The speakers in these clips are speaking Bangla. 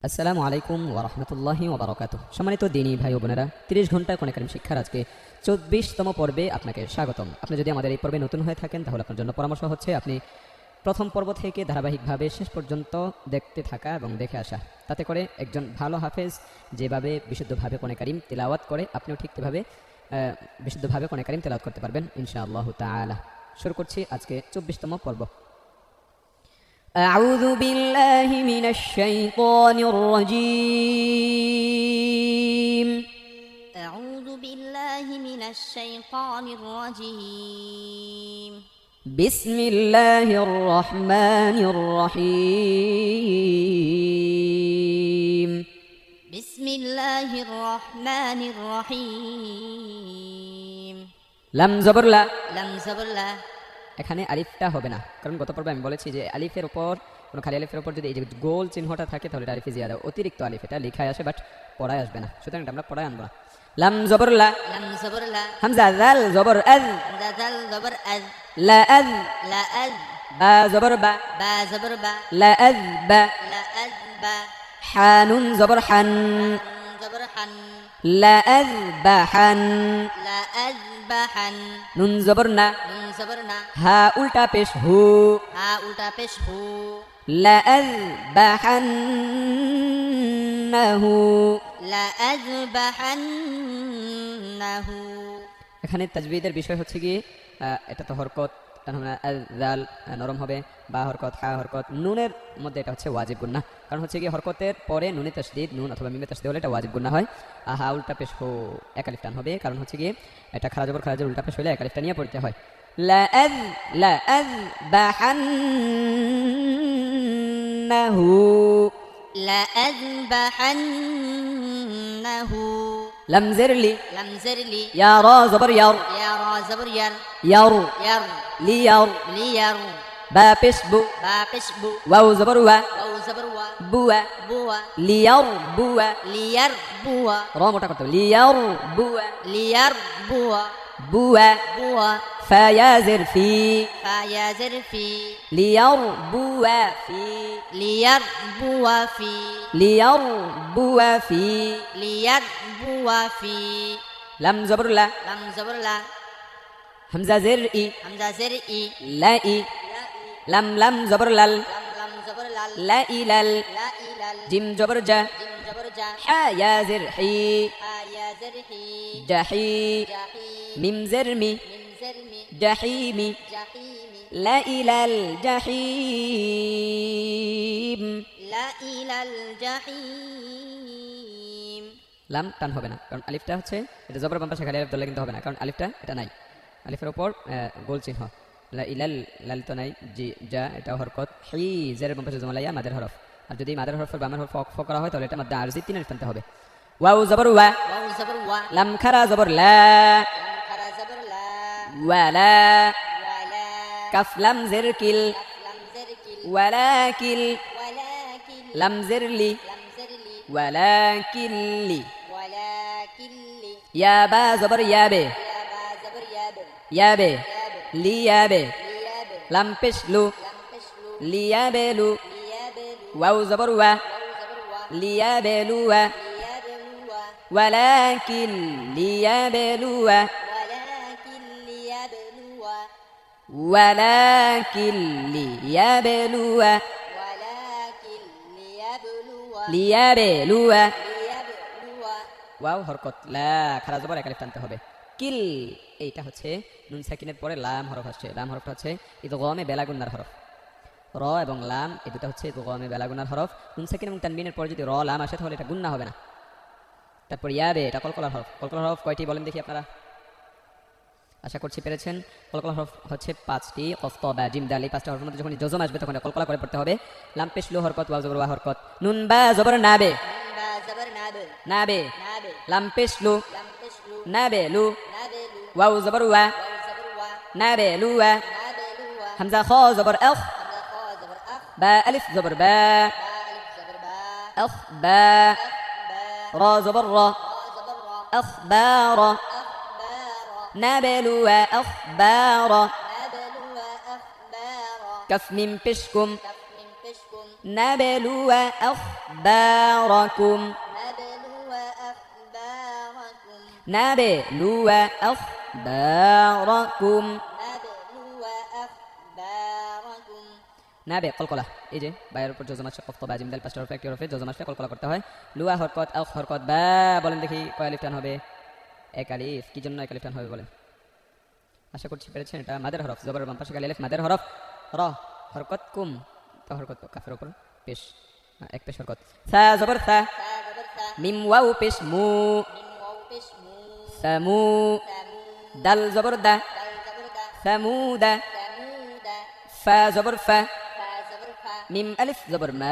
আসসালামু আলাইকুম ওয়া রাহমাতুল্লাহি ওয়া বারাকাতুহু। সম্মানিত দিনী ভাই ও বোনেরা, 30 ঘন্টা কোরআন কারীম শিক্ষার আজকে 24তম পর্বে আপনাকে স্বাগতম। আপনি যদি আমাদের এই পর্বে নতুন হয়ে থাকেন তাহলে আপনার জন্য পরামর্শ হচ্ছে আপনি প্রথম পর্ব থেকে ধারাবাহিকভাবে শেষ পর্যন্ত দেখতে থাকা এবং দেখে আসা। তাতে করে একজন ভালো হাফেজ যেভাবে বিশুদ্ধভাবে কোরআন কারীম তিলাওয়াত করে আপনিও ঠিক তেভাবে বিশুদ্ধভাবে কোরআন কারীম তিলাওয়াত করতে পারবেন ইনশাআল্লাহু তাআলা। শুরু করছি আজকে 24তম পর্ব। أعوذ بالله من الشيطان الرجيم أعوذ بالله من الشيطان الرجيم بسم الله الرحمن الرحيم بسم الله الرحمن الرحيم লাম জবর লা। لم زبر لا এখানে আলিফটা হবে না, কারণ গত পর্বে আমি বলেছি যে আলিফের উপর কোনো খালি আলিফের উপর যদি এই যে গোল চিহ্নটা থাকে তাহলে এটা আলিফে জিয়াদা, অতিরিক্ত আলিফ, এটা লেখায় আসে বাট পড়ায় আসবে না, সুতরাং এটা আমরা পড়ায় আনবো না। লাম জবর লা, لم زبر لا হামজা জাল জবর আজ, ذل زبر أذ লা আজ, لا أذ বা জবর বা, با زبر با লা আজ বা, لا أذ با হা নুন জবর হান, زبر حن লা আজ বা হান, لا أذبحن নুন জবর না, نون زبر نا হা উল্টা পেশ হু, ها উল্টা পেশ হু লা আজ বা হান্নাহু। لا أذبحنه এখানে তাজবিদের বিষয় হচ্ছে কি এটা তো হরকত জাল নরম হবে, বা হরকত, হা হরকত, নুনের মধ্যে এটা হচ্ছে ওয়াজিব গুন্না, কারণ হচ্ছে কি হরকতের পরে নুনে তাসদীদ, নুন অথবা মিমে তাসদীদ হলে এটা ওয়াজিব গুন্না হয়। হা উল্টা পেশ হো এক আলিফ টান হবে, কারণ হচ্ছে কি এটা খারা জবর খারাজের উল্টা পেশ হলে এক আলিফটা নিয়ে পড়তে হয়। লা আজ বাহান্নাহু, لأذبحنه লাম জিরলি, لم زر لي ইয়া রা জবর ইয়ার, يا را زبر ير ইয়ার ير লিয়ার, لير বা পেশ বু, با بش بو ওয়াও জবর ওয়া, أو زبر وا বুয়া, بوا লিয়ার বুয়া, لير بوا র মোটা করতে হবে, লিয়ার বুয়া, لير بوا বুয়া, بوا ফায়াজির ফি, فيا زر في লিয়ার বুয়া ফি, لير بوا في লিয়ার বুয়া ফি, لير بوا في লাম জবর লা, لم زبر لا হামজা জের ই, همزة زر إي লা ই, লাম লাম জবর লাল, لم زبر لال লা ইলাল, لا إلال জিম জবর জা, جم زبر جا হা ইয়াজির হি, يا زر حي জাহি, جاحي মিম জের মি, من زرمي জাহিমি, جحيم লা ইলাল জাহিম। لا إلى الجحيم লাম টান হবে না, কারণ আলিফটা হচ্ছে এটা জবর বাম পাশে খালি আলিফ ধরলে কিন্তু হবে না, কারণ আলিফটা এটা নাই, আলিফের উপর গোল চিহ্ন। লা ইলাল, লাল তো নাই, জি যা এটা হরকত, হি জের বাম পাশে জমালাইয়া মাদের হরফ, আর যদি মাদের হরফের বামের হরফ অক্ফ করা হয় তাহলে এটা মাদ্দা আরজি 3 আলিফ টানতে হবে। ওয়াও জবর ওয়া, واو زبر وا লাম খারা জবর লা, لم خرا زبر لا ওয়ালা, ولا কাফ লাম জের কিল, لم زركل ওয়ালাকিল, ولكن লাম জেরলি, لم زرلي ওয়ালাকিল্লি, ولكن لي ইয়া বা জবর ইয়াবে, يا با زبر يا ب ইয়াবে, يا ب লিয়াবে, ليا ب লাম পেশলু, لم تشلو লিয়াবেলু, ليا بلو ওয়াও জবর ওয়া, واو زبر وا লিয়াবেলুয়া, ليا بلوا ওয়ালাকিন লিয়াবেলুয়া, ولكن ليبلوا ওয়ালাকিন লিয়াবেলুয়া, ولكن ليبلوا লিয়াবেলুয়া। ليبلوا ওয়াও হরকত, লা খারা জবর এক আলিফ টানতে হবে। কিল, এইটা হচ্ছে নুন সাকিনের পরে লাম হরফ আসছে, লাম হরফটা হচ্ছে ইদগামে বেলাগুন্নার হরফ। র এবং লাম এই দুটো হচ্ছে ইদগামে বেলাগুন্নার হরফ। নুন সাকিন এবং তানবিনের পরে যদি র লাম আসে তাহলে এটা গুন্না হবে না। তারপর ইয়াবে, এটা কলকলার হরফ। কলকলার হরফ কয়টি বলেন দেখি আপনারা? আশা করছি পেরেছেন। কলকলার হরফ হচ্ছে 5টি, কফ ত বা জিম দাল, এই 5টা হরফের মধ্যে যখন জজম আসবে তখন এটা কলকলা করে পড়তে হবে। লাম পেশ লো হরকত, ওয়াও জবর ওয়া হরকত, নুন বা জবর নাবে, من با زبر ناب নাবে, ناب লাম পেশ লো, لم تشلو নাবে লু, نابلو ওয়াও জবর ওয়া, واو زبر وا নাবে লুয়া, نابلوا হামজা খ জবর আখ, همزة خا زبر أخ বা আলিফ জবর বা, با ألف زبر با আখ বা, أخ با র জবর র, را زبر را أخبار، أخبارا نبلو أخبار، نبلوا أخبارا كف من بشكم، كف من بشكم নাবেলু আখবারাকুম نبلو أخباركم নাবেলু আখবারাকুম نبلو أخباركم নাবে কলকলা এই যে বায়ের উপর যজম আছে কফ বা জিম দাল পাঁচটা হরফ একটি হরফে যজম আসলে কলকলা করতে হয় লুয়া হরকত আখ হরকত বা বলেন দেখি কয় আলিফ টান হবে এক আলিফ কি জন্য এক আলিফ টান হবে বলেন আশা করছি পেরেছেন এটা মাদের হরফ জবরের বাম পাশে খালি আলিফ মাদের হরফ র হরকত কুম তা হরকত কাফের উপর পেশ এক পেশ হরকত সা জবর সা تا زبر ثا মিম ওয়াও পেশ মু من واو بش مو সামু ثمود দাল জবর দা دال زبر دا সামুদা ثمود ফা জবর ফা فا زبر فا মিম আলিফ জবর মা من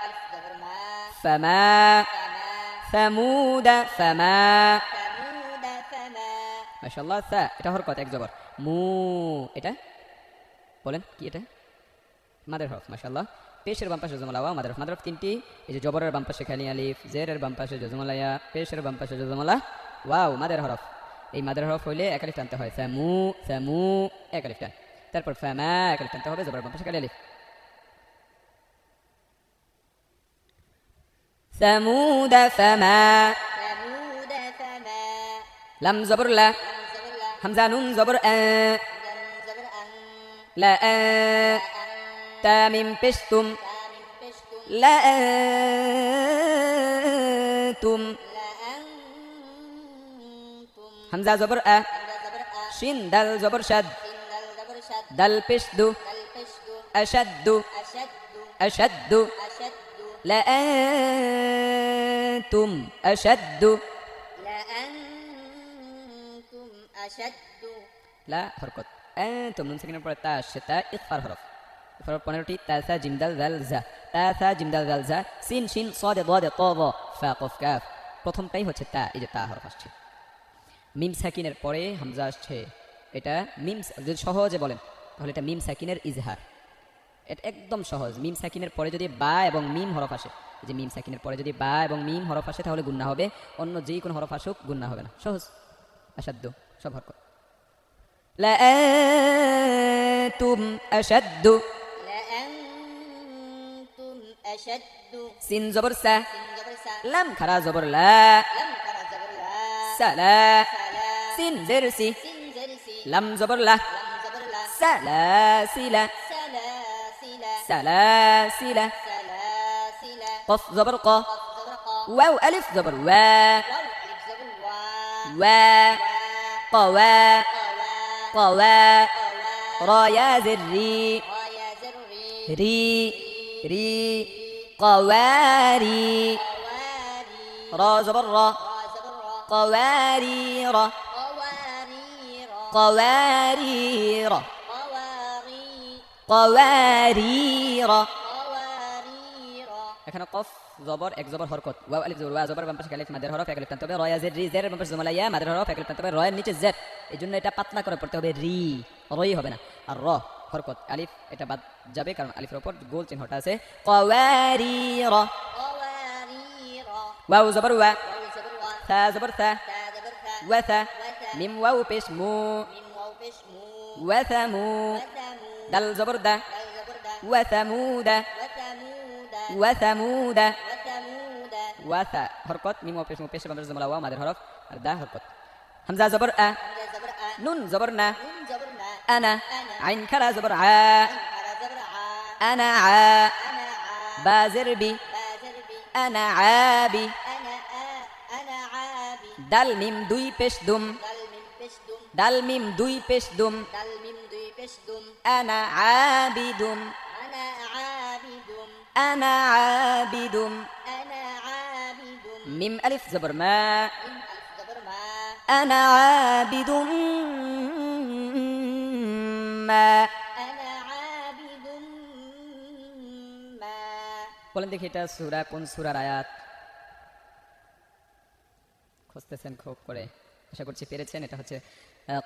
ألف زبر ما ফামা فما সামুদা ফামা ثمود فما মাশাআল্লাহ সা এটা হরকত এক জবর মু এটা বলেন কি এটা মাদের হরফ মাশাআল্লাহ পেশের বাম পাশে জজমালা ওয়া মাদের হরফ মাদের হরফ তিনটি এই যে জবরের বাম পাশে খালি আলিফ জেরের বাম পাশে জজমালা ইয়া পেশের বাম পাশে জজমালা ওয়াও মাদের হরফ এই মাদের হরফ হইলে এক আলিফ টানতে হয় সামু সামু এক আলিফ টান তারপর ফামা এক আলিফ টানতে হবে জবরের বাম পাশে খালি আলিফ সামুদ ফামা ثمود فما লাম জবর লা لم زبر لا হামজা নুন জবর আ لم زبر أن লা আ أن তা মিম পেশতুম تا من بشتم লা আনতুম لأنتم হামজা জবর আ حمزة زبر أ শিন দাল জবর শাদ سين دال زبر شد দাল পেশদু دال بشد আশাদ্দু أشد আশাদ্দু أشد লা আনতুম আশাদ্দু لأنتم أشد লা হরকত আনতুম নুন সাকিনের পরে তা আসছে তা ইকফার হরফ ইকফার 15টি তা সা জিম দাল দাল জা তা সা জিম দাল দাল জা সিন শিন সাদ দাদ তা দা ফা কফ কাফ প্রথমটাই হচ্ছে তা এই যে তা হরফ আসছে মিম সাকিনের পরে হামজা আসছে এটা মিম যদি সহজে বলেন তাহলে এটা মিম সাকিনের ইজহার এটা একদম সহজ মিম সাকিনের পরে যদি বা এবং মিম হরফ আসে এই যে মিম সাকিনের পরে যদি বা এবং মিম হরফ আসে তাহলে গুন্না হবে অন্য যেই কোনো হরফ আসুক গুন্না হবে না সহজ আসাধ্য সব হরকত লা আনতুম আশাদ্দু لأنتم أشد সিন জবর সা سين زبر سا লাম খারা জবর লা لم كرا زبر لا সালা سلا সিন জের সি سين زر سي লাম জবর লা لم زبر لا সালাসিলা سلاسل সালাসিলা سلاسل قف زبر ق قف زبر قا واو ألف زبر وا واو ألف زبر وا وا قوا قوا قوا قوا را يا زري را يا زر ري ري ري قواري قواري را زبر را را زبر را قوارير قوارير قوارير قواري قوارير قوارير এখানে কফ জবর এক জবর হরকত ওয়াও আলিফ জবর ওয়া জবর বাম পাশে আলিফ মাদের হরফ এক আলিফ টানতে হবে রয়া জেড রি জের বাম পাশে জমালা ইয়া মাদের হরফ এক আলিফ টানতে হবে রয়ের নিচে জেড এইজন্য এটা পাতলা করে পড়তে হবে রি রই হবে না আর র হরকত আলিফ এটা বাদ যাবে কারণ আলিফের উপর গোল চিহ্নটা আছে قوارير قوارير ওয়াও জবর ওয়া واو زبر وا তা জবর তা تا زبر ثا ওয়াথা وثا মিম ওয়াও পেশ মু من واو بش مو ওয়াথামু وثمود দাল জবর দা دال زبر دا ওয়াথামুদা وثمود ওয়াথামুদা وثمود ওয়াথা হরকত মিম ওয়াও পেশ মু পেশ বাম পাশে জমালা ওয়া মাদের হরফ আর দা হরকত হামজা জবর আ حمزة زبر أ নুন জবর না نون زبر نا أنا أنا عين كلا زبر ع أنكر زبر ع أنا ع أنا ع بازر بي بازر بي أنا عابي أنا أنا عابي دال ميم دوي পেশ দুম دل من بش دم دال ميم دوي পেশ দুম دل من دوي بش دم أنا عابد أنا عابد أنا عابد أنا عابد ميم ألف زبر ما من ألف زبر ما أنا عابد ما أنا عابد ما বলেন দেখি এটা সূরা কোন সূরার আয়াত খুঁজতেছেন খুব করে আশা করছি পেরেছেন এটা হচ্ছে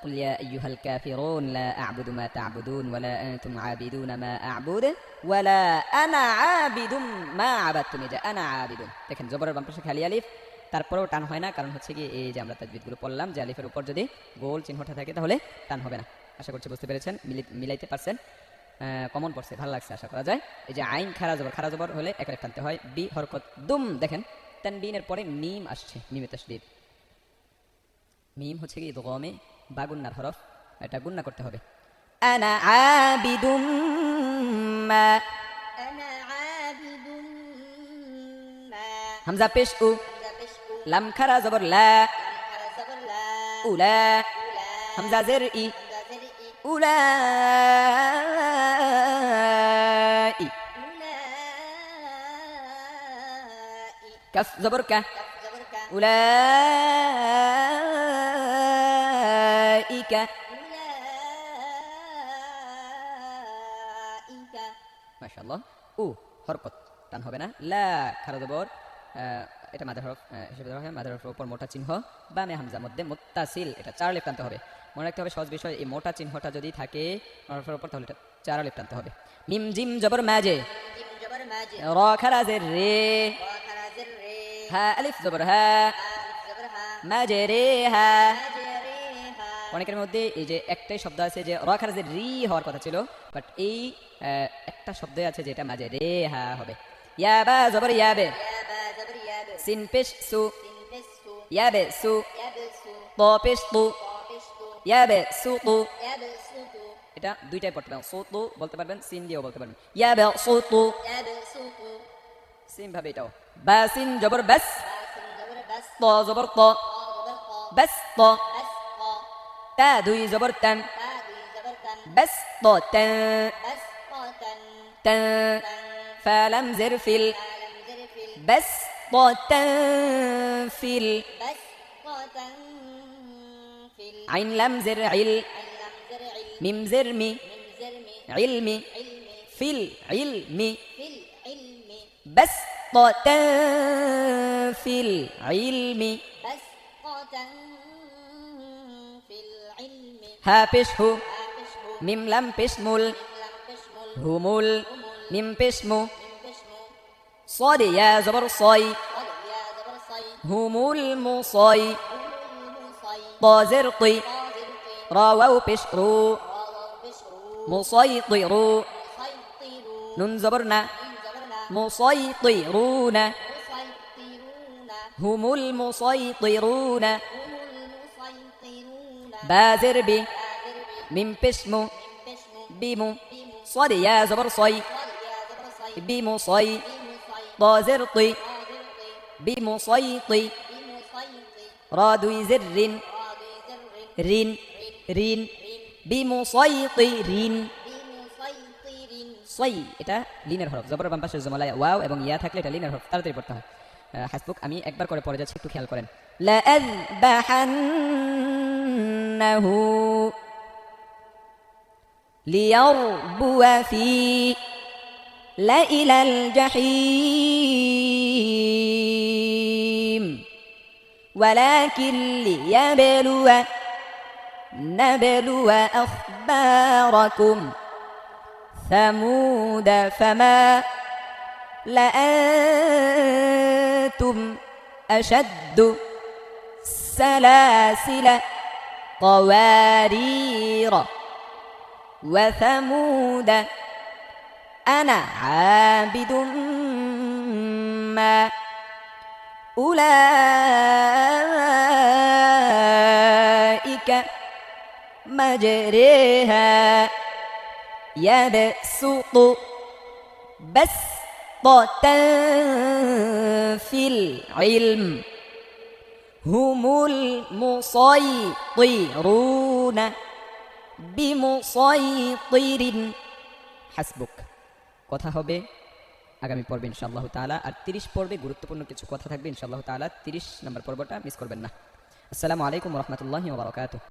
قل يا أيها الكافرون لا أعبد ما تعبدون ولا أنتم عابدون ما أعبد ولا أنا عابد ما عبدتم এটা أنا عابد দেখেন জবরের বাম পাশে খালি আলিফ তারপরেও টান হয় না কারণ হচ্ছে কি এই যে আমরা তাজবিদগুলো পড়লাম যে আলিফের উপর যদি গোল চিহ্নটা থাকে তাহলে টান হবে না আশা করছি বুঝতে পেরেছেন মিলাইতে পারছেন কমন পড়ছে, ভালো লাগছে আশা করা যায়। এই যে আইন খারা জবর হলে এক আলিফ টানতে হয়। বি হরকত দুম, দেখেন তানবিনের পরে মিম আসছে, মিমে তাসদীদ। মিম হচ্ছে কি ইদগামে বা গুন্নার হরফ, এটা গুন্না করতে হবে। আনা আবিদুম মা, أنا عابد ما হামজা পেশ উ, همزة بش أو লাম খারা জবর লা, لم حرى زبر لا উলা, أولى হামজা জের ই, همزة زر إي উলাই, أولئك কাফ জবর কা, كف زبر كا উলাইকা, أولئك মাশাআল্লাহ। উ হরকত টান হবে না। লা খারা জবর, এটা মাদার হরফ হিসেবে ধরা হয়। মাদার হরফের উপর মোটা চিহ্ন, বামে হামজা, মধ্যে মুত্তাসিল, এটা 4 আলিফ টানতে হবে। মনে রাখতে হবে সহজ বিষয়, এই মোটা চিহ্নটা যদি থাকে হরফের উপর তাহলে এটা 4 আলিফ টানতে হবে। মিম জিম জবর মাজে, جيم جبر ماجد র খারা জের রে, وخرى زر ري হা আলিফ জবর হা, ألف زبر ها মাজে রে হা। مجريها অনেকের মধ্যে এই যে একটাই শব্দ আছে যে র খারা জের রি হওয়ার কথা ছিল, বাট এই একটা শব্দই আছে যেটা মাঝে রে হা হবে। ইয়াবা জবর ইয়াবে, يا با زبر يا ب সিন পেশ সু, سين بسو ইয়াবে সু, يا بسو ত পেশ তু, طابشتو ইয়াবে সু তু। يا بسوتو এটা দুইটাই পড়তে পারবেন, সু তু বলতে পারবেন, সিন দিয়েও বলতে পারবেন। ইয়াবে সু তু, يا بسوتو সিন ভাবে এটাও। বা সিন জবর বাস, باسم زبر بس ত জবর ত, طا زبر طا বাস ত। بس طا তা দুই জবর তান, تا دوي زبر تن বাস ত তান, بس طا تن তান। تن ফালাম জের ফিল, عالم زر فيل বাস ত তান ফিল। بس طا تن فيل আইন লাম জের ইল, علم زر علم মিম জের মি, من زرمي ইলমি, علمي ফিল ইলমি। في العلم بس ফিল ইলমি। بس طا تن في العلم হা পেশ হু, عابشه মিম লাম পেশ মুল, من لم تشمل হুমুল, মিম পেশ মু। من تشمل صاد ইয়া জবর সয়, قد يا زبر صي হুমুল মুসয়। المصي ত জের তি, قادر قي র ওয়াও পেশ রু, راو بشرو মুসাইতিরু। مسيطرون নুন জবর না, من زبرنا মুসাইতিরুনা, مسيطرون হুমুল মুসাইতিরুনা। هم المسيطرون বা জের বি, قادر بي মিম পেশ মু, من بشمو বিমু। بيمو صاد ইয়া জবর সয়, قد يا زبر صي বিমুসয়। بمصي ত জের তি, قادر قي বিমুসাইতি। بمسيطر র দুই জের রিন, قادر زر রিন, রিন। বিমুসাইতিরিন, بمسيطر সই, এটা লিনের হরফ। জবর বাম পাশে জমালায় ওয়াও এবং ইয়া থাকলে এটা লিনের হরফ, তাড়াতাড়ি পড়তে হয়। হাসবুক, আমি একবার করে পড়ে যাচ্ছি, একটু খেয়াল করেন। লাআযবাহান্নাহু লিয়ারবুয়া ফি লাইলাল জাহিম ولكن نبلو أخباركم ثمود فما لأنتم أشد سلاسل قوارير وثمود أنا عابد ما أولئك مجريها يبسط بسطة في العلم هم المسيطرون بمسيطر হাসবুক। কথা হবে আগামী পর্বে ইনশাআল্লাহ তাআলা। আর 30 পর্বে গুরুত্বপূর্ণ কিছু কথা থাকবে ইনশাআল্লাহ তাআলা। 30 নম্বর পর্বটা মিস করবেন না। আসসালামু আলাইকুম ওয়া রাহমাতুল্লাহি ওয়া বারাকাতুহু।